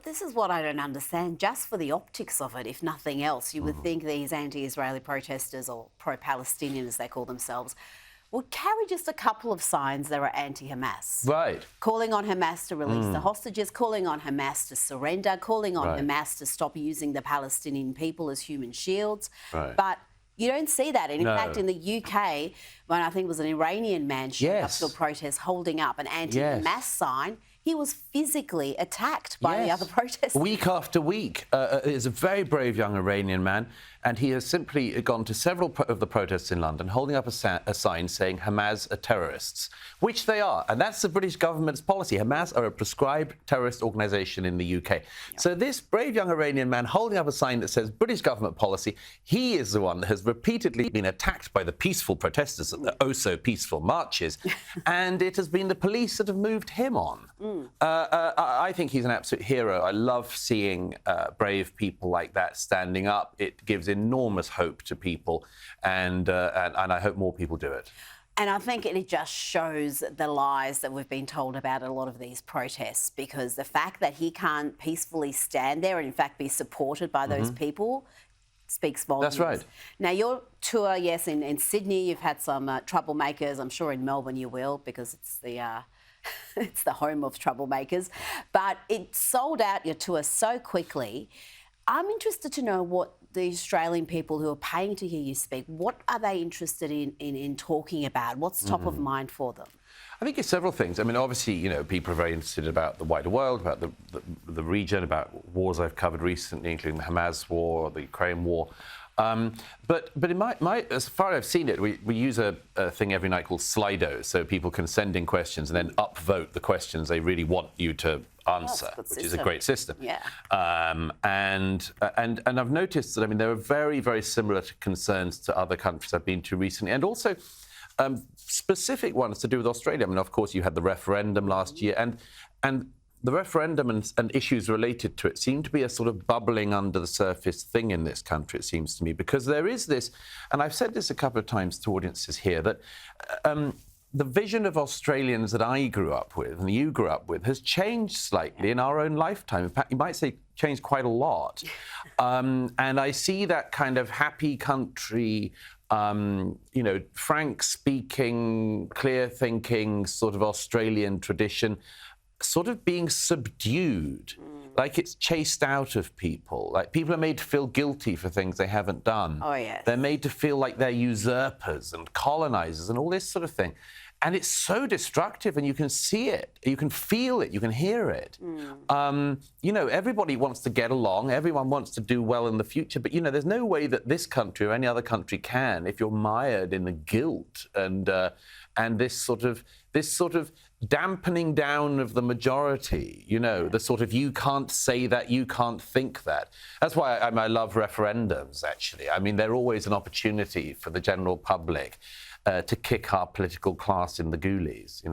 this is what I don't understand. Just for the optics of it, if nothing else, you would think these anti-Israeli protesters, or pro-Palestinian as they call themselves, would carry just a couple of signs that are anti-Hamas. Right. Calling on Hamas to release the hostages, calling on Hamas to surrender, calling on Right. Hamas to stop using the Palestinian people as human shields. Right. But you don't see that. And in No. fact, in the UK, when I think it was an Iranian man showing up to a protest holding up an anti-Hamas sign, he was physically attacked by the other protesters. Week after week. Is a very brave young Iranian man, and he has simply gone to several of the protests in London, holding up a sign saying Hamas are terrorists, which they are. And that's the British government's policy. Hamas are a prescribed terrorist organisation in the UK. Yep. So this brave young Iranian man holding up a sign that says British government policy, he is the one that has repeatedly been attacked by the peaceful protesters at the oh-so-peaceful marches, and it has been the police that have moved him on. I think he's an absolute hero. I love seeing brave people like that standing up. It gives enormous hope to people, and I hope more people do it. And I think it just shows the lies that we've been told about a lot of these protests, because the fact that he can't peacefully stand there and, in fact, be supported by those people speaks volumes. That's right. Now, your tour, yes, in Sydney, you've had some troublemakers. I'm sure in Melbourne you will, because it's the... it's the home of troublemakers. But it sold out your tour so quickly. I'm interested to know what the Australian people who are paying to hear you speak, what are they interested in talking about? What's top of mind for them? I think it's several things. I mean, obviously, you know, people are very interested about the wider world, about the region, about wars I've covered recently, including the Hamas war, the Ukraine war. But in my as far as I've seen it, we use a thing every night called Slido, so people can send in questions and then upvote the questions they really want you to answer, which is a great system. Yeah. And I've noticed that, I mean, there are very, very similar concerns to other countries I've been to recently, and also specific ones to do with Australia. I mean, of course, you had the referendum last year, and the referendum and issues related to it seem to be a sort of bubbling under the surface thing in this country, it seems to me, because there is this, and I've said this a couple of times to audiences here, that the vision of Australians that I grew up with and you grew up with has changed slightly in our own lifetime. In fact, you might say changed quite a lot. And I see that kind of happy country, you know, frank-speaking, clear-thinking sort of Australian tradition sort of being subdued, like it's chased out of people. Like people are made to feel guilty for things they haven't done. Oh, yes. They're made to feel like they're usurpers and colonizers and all this sort of thing. And it's so destructive, and you can see it, you can feel it, you can hear it. You know, everybody wants to get along, everyone wants to do well in the future, but, you know, there's no way that this country or any other country can if you're mired in the guilt and this sort of dampening down of the majority, you know, the sort of you can't say that, you can't think that. That's why I love referendums, actually. I mean, they're always an opportunity for the general public to kick our political class in the ghoulies, you know.